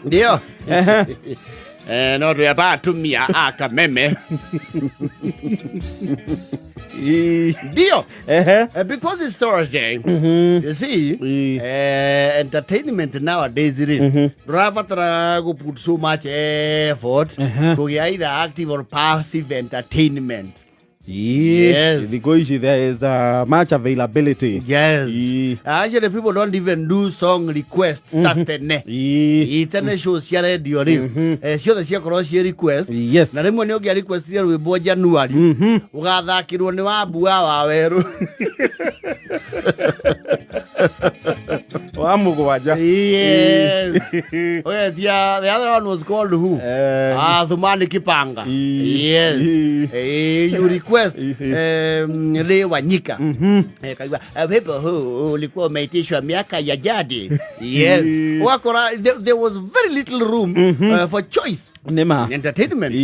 Ndio. No tuyapatumia akameme. Ndio. Because it's Thursday. You see, entertainment nowadays ravatara go put so much effort to either active or passive entertainment. Yes. Because there is much availability. Yes. Actually, people don't even do song requests. Itene show share radio show the share cross request. Yes. Na remo ne ogia request ya rwimbo January. Ugathakirwo ni wa bua wa weru. Wa mugwaja. Yes. Oh yeah, the other one was called who? Thumani Kipanga. Yes. You request le wanyika. People who ulikuwa umeitishwa miaka ya jadi. Yes. Wakora there was very little room for choice. Nema Entertainment.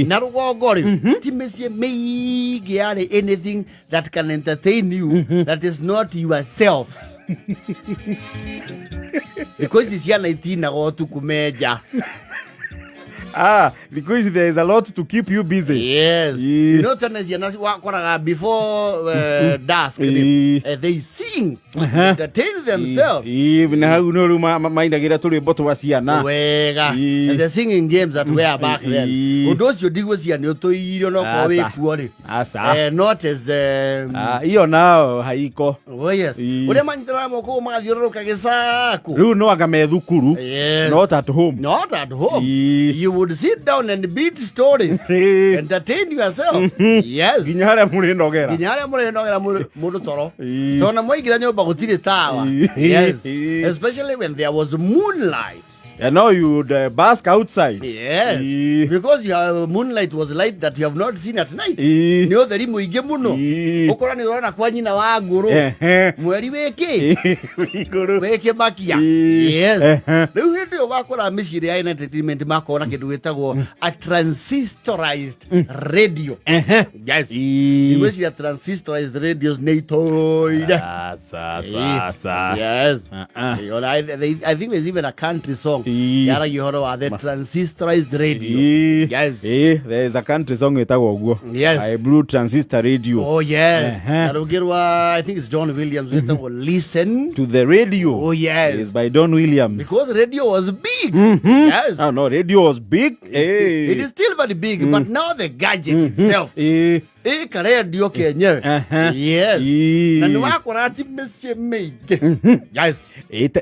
Narugogori. Timesie meigiare anything that can entertain you that is not yourselves. Because it's year 19 ago to kumeja. Because there is a lot to keep you busy. Yes. You know, before dusk, they sing, entertain themselves. Even how you know, mind I get to bottle was here now. And they're singing games that were back then. Those you do was here, you don't know how it not as you now, Haiko. Oh, yes. What am I you know, Agamedukuru, not at home. Not at home. You would sit down and beat stories, entertain yourself. Yes. Ginyara murinogera murutoro. Tona moigira nyoba gutire tawa. Yes. Especially when there was moonlight. And now you would bask outside. Yes. Because your moonlight was light that you have not seen at night. Nio theri muige muno. Ukora ni rona kwa nyina wa nguru. Mweri weke. Weke makia. Yes. Riu hindi wakora miciri ya entertainment makona kindu gitagwo a transistorized radio. Yes. Iwezi ya transistorized radios neitoid. Yes. I think there's even a country song. Yara yuhoro wa the transistorized radio. Yes. There is a country song itago. Yes. I blue transistor radio. Oh yes. I think it's John Williams. Listen to the radio. Oh yes. It's by Don Williams. Because radio was big. Yes. Oh no, radio was big. It is still very big, but now the gadget itself. Radio kenyewe. Yes. Na niwakora ati mesie meike. Yes.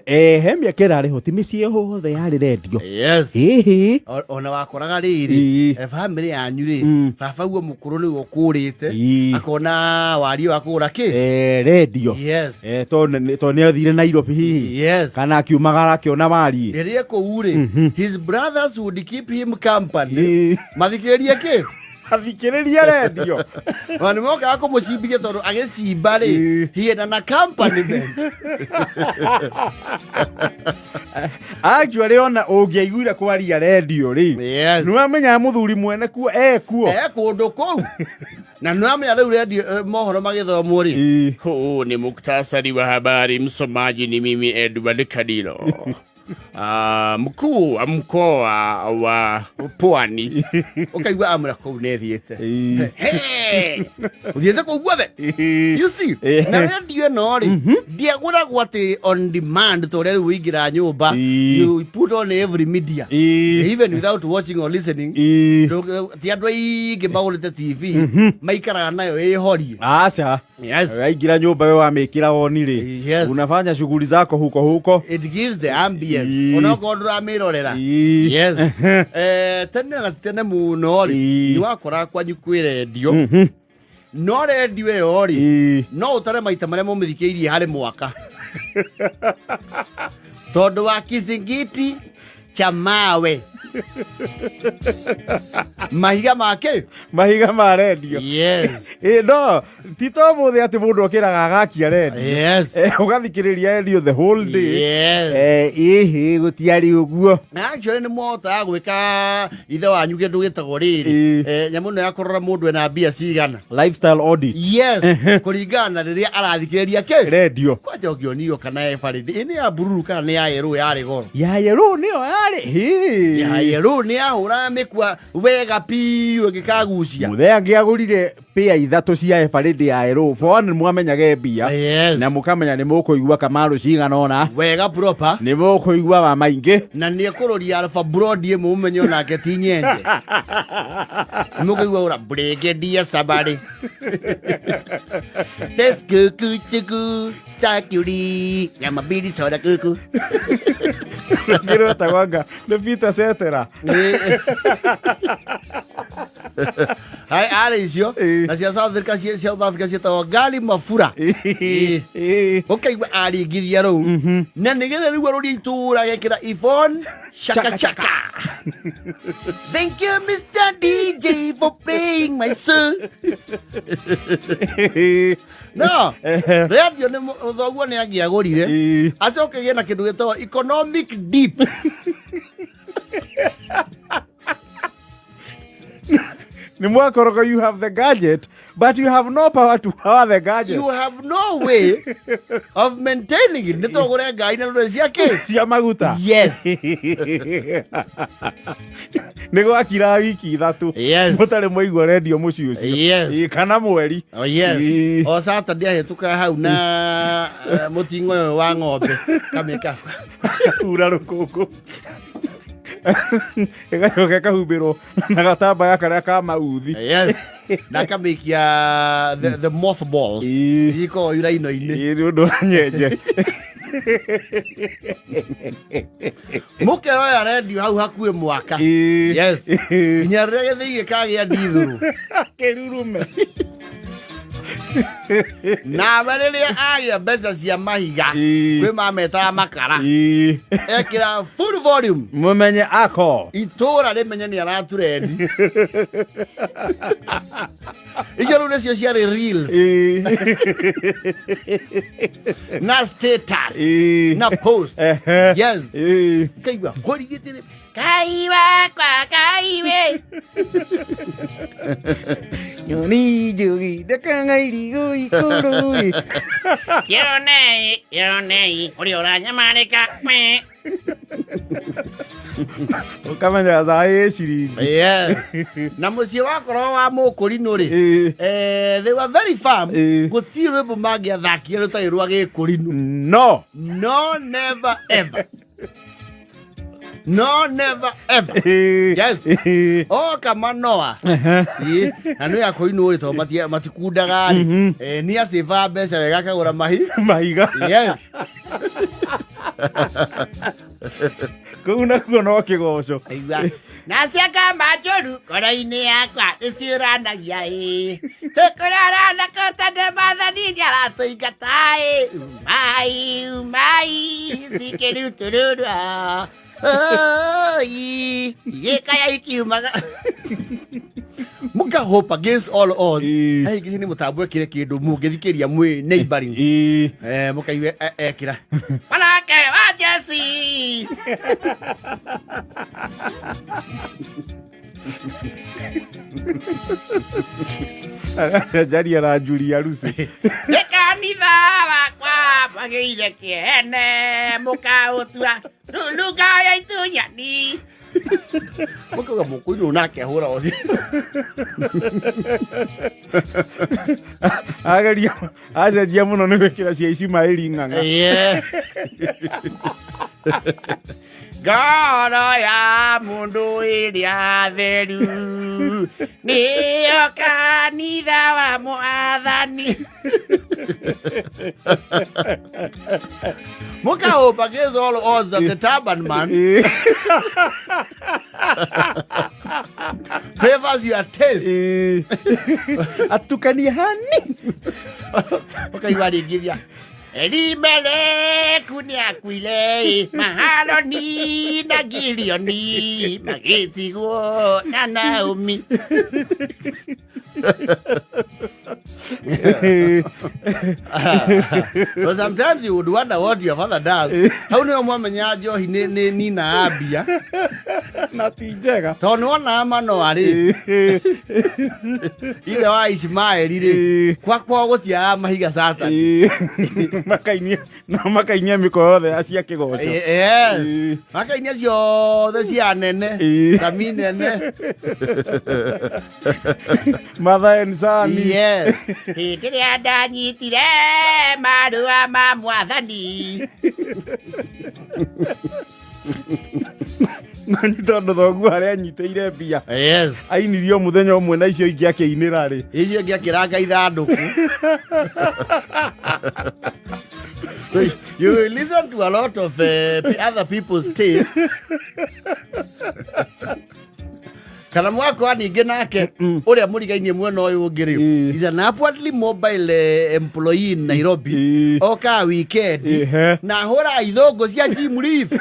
Hemia kerare hoti mesie ho the yari radio. Yes. Ona wakoraga riri family yanyu ri baba guo mukuru ni wokurite akona wari wakura ki radio. Yes. To ne athire Nairobi hihi. Yes. Kana akiumagara akiona wari riri ko ure his brothers would keep him company mathikerie ki athikiriria radio wani moka ako mucibithia tondu agicimba ri hienda na company actually ona ungiaiguira kwaria radio ri niwamenya muthuri mwene kuo kundu kou na niwamenya riu radio mohoro magithomwo ri huu ni muktasari wa habari, msomaji ni mimi Edward Kadilo. Mkuu wa mkoa wa Pwani ukaigwa amra ko nethiete uthiete ko guothe. You see, na radio no ri ndiagura gwate on demand to rero wigira nyumba, you put on every media even without watching or listening. Ti andũ aingĩ magũrĩte TV maikaraga nayo ĩhorie. Acha. Yes. Aigira nyumba wewe amekira woni ri. Unafanya shughuli zako huko. It gives the ambience. Unakodra mirorera. Yes. Tene muno ri ni wakora kwa nyukwe radio. No radio eri no utare maita maremo mithikeirie hari mwaka. Tondu wa kizingiti cha mawe Mahiga make? Mahiga ma radio. Yes. No, tito muthe ati mundu okiraga agakia radio. Yes. Ugathikiriria radio the whole day. Yes. Gutiari uguo. Actually ni mota gwika ithe wanyu kindu gitagwo riri. Nyamu no yakorora mundu ena bia cigana. Lifestyle audit. Yes. Kuringana riria arathikiriria ke radio. Kwaje ogionio kana efaridi. Ini ya bururu kana ni ya yero yari goro. Ya yero ni o yari. Ya yero ni ahura mekwa wega piu gikagucia. Muthe angiagurire pia ithatu cia efaridi ya yero. For one mwamenyage bia. Na mukamenya ni mukuigua kamaru cigana ona. Wega proper. Ni mukuigua wa maingi. Na ni kuroria alfa brodi mumenyo na ketinyenje. Mukuigua ura brigadier sabari. Let's go kuchuku sakuri yamabiri soda kuku. Kiro tawanga the Peter Setera. Hai ale icio na cia South Africa cia tawangali mafura. Okay ali ngiria ro na nigethe riu ro itura gekira iPhone shaka shaka. Thank you Mr. DJ for playing my song. No, radio ni thoguo ni angiagurire acoke gena kindu gitawa economic deep. Nimwakorogo, you have the gadget, but you have no power to power the gadget. You have no way of maintaining it. Nitogore ngai na rwezi yake cia maguta. Yes. Nego akira wiki ithatu. Yes. Mutare muigwa radio muci ucio. Yes. Kana mweri. Oh yes. O Saturday ahetuka hau na mutingo wa ng'ombe kameka. Ura rukuku. Egayoka kahubiro na gatamba karia ka mauthi. Yes. Nakamikia the mothballs. Iko iraino-ini. Ndu nyenje. Muke oya radio hau hakuwe mwaka. Yes. Nyarege thige kagia ndithuru. Kerurume. Na balelia agia mbeca cia mahiga kwi mameta makara ekira full volume mumenye ako itura rimenye ni araturendi ijaru necio cia reels na status na post. Yes. Kaigwa gori gitire kaiwa kwa kaiwe Yoni jogi dekanga irigo ikurui. Yone uri oranya mareka me. Ukamenya zae shiri. Yes. Na mucie wakoro wa mukuri nuri. They were very firm. Gutire bo magia thaki ruta irwa gikurinu. No. No, never ever. No, never ever. Yes. Oh, kama Noah. Anu ya koi nuri to matikundaga ni asiva besa wega kagura mahiga. Yes. Kuna no kigoco. Na cia kama joru kora-ini yakwa iciranagia tukurara na kota de mathani aratuingata mai sikiriu turura yekaya ikiumaga muka hope against all odds. Hey, kisi ni mutabwe kire kindu mungithikiria mwi neighboring. Muka iwe ekira Malake wa Jesse. Jari ara Julia Lucy. Kanitha wakwa bagire kiene muka utua luga ya itunyani. Muka mukuyu nake hura ozi. Agaria aje muno ni wekira cia ici mairi nganga. Yes. Goro ya mundu iria theru niyo kanitha wa mwathani. Muka hope against all odds that the turban man favors your taste. Atukania hani. Muka iwari givya Elimeleku nĩakuire maharoni na Gilioni magĩtigwo na Naomi. But sometimes you would wonder what your father does. How nĩyo mwamenya njohi nĩ nina ambia na ti njega tondũ nĩwona manoa rĩ ithe wa Ismaeli rĩ kwakwa gũtiaga mahiga Saturday makainia mĩko yothe cia kĩgoco. Yes, makainia ciothe cia nene sami nene mother and son. Yes, hĩndĩ ĩrĩa ndanyitire marũa ma Mwathani. Nĩ tondũ thoguo harĩa anyitĩire mbia. Yes, ainirio mũthenya ũmwe na icio ingĩ akĩinĩra rĩ icio ingĩ akĩranga ithandũkũ. So you listen to a lot of other people's tastes. Kana mwako ningĩ nake ũrĩa mũrigainie mwena ũyũ ũngĩ rĩ is an upwardly mobile employee in Nairobi. Oka weekend na hora ithũngũ cia Jim Reeves.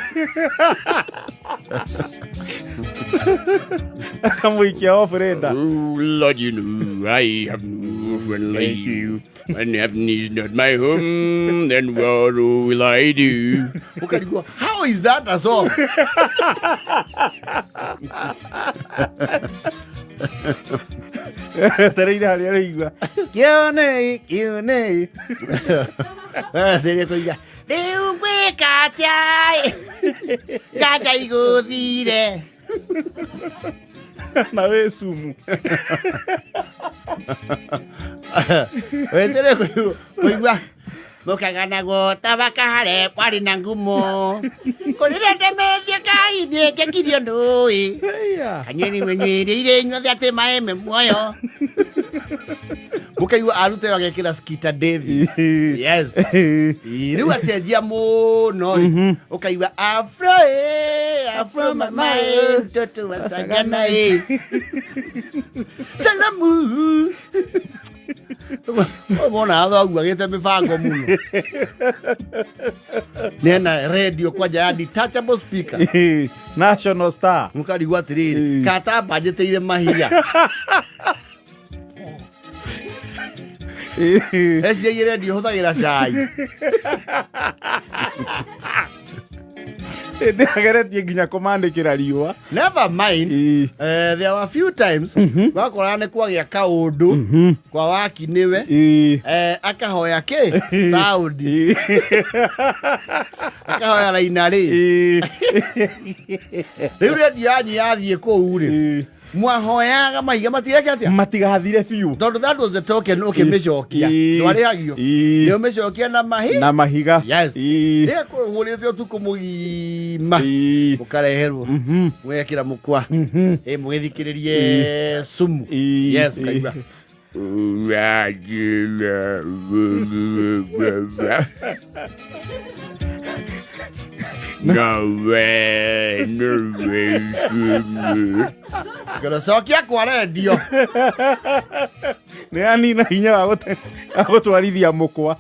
akamũikia ofrenda. Oh Lord, you know I have no friend like you. When heaven is not my home, then what will I do? How is that a song? Tereire harĩa rĩigua kĩonei kĩonei Seria kũiga rĩu gwĩka atĩa ngaja igũthire na wĩ sumu. wetere kũigua mũkagana gũtabaka harĩa kwarĩ na ngumo kũrĩre ndemethia Ngai nĩngekirio ndũĩ kanyeni mwenyĩrĩire inyuothe atĩ maeme muoyo. Mũkaigua arute agekĩra Skita Davis. Yes, rĩu acenjia mũno ũkaigua afro mama mtoto wa Sagana salamu. Mwana athogu agĩte mĩbango mũno nena radio kwanja ya detachable speaker national star. mũkarigua atĩrĩrĩ katamba njĩtĩire mahiga eciria radio hũthagĩra cai ndĩageretie nginya kũmandĩkĩra riũa. Never mind. There were a few times wakora nĩ kwagĩa kaũndũ kwa waki nĩwe akahoya Saudi akahoya raina rĩ rĩu radio yanyu yathiĩ kũu rĩ mwahoyaga mahiga matigeke atĩa matigathire biũ tondũ that was the token ũkĩmĩcokia ndwarĩhagio nĩũmĩcokia na mahiga. Yes, kũhũrĩte ũtukũ mũgima ũkareherwo mwekĩra mũkwa mũgĩthikĩrĩrie sumu. Yes, kaigua No way, gũcokia kwa redio nĩ anina hinya wa gũtwarithia mũkwa.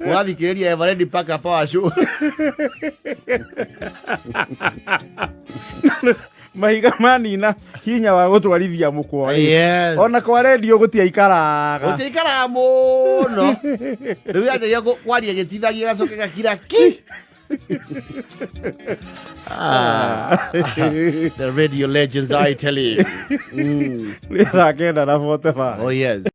wathikĩrĩria Eveready Parker Power Show. mahiga manina hinya wa gũtwarithia mũkwa. Yes, ona kwa redio gũtiaikaraga mũno rĩu yanjagia kwaria gĩtithagia gacoke gakira ki. The radio legends, I tell you. Nĩ 45. Oh yes.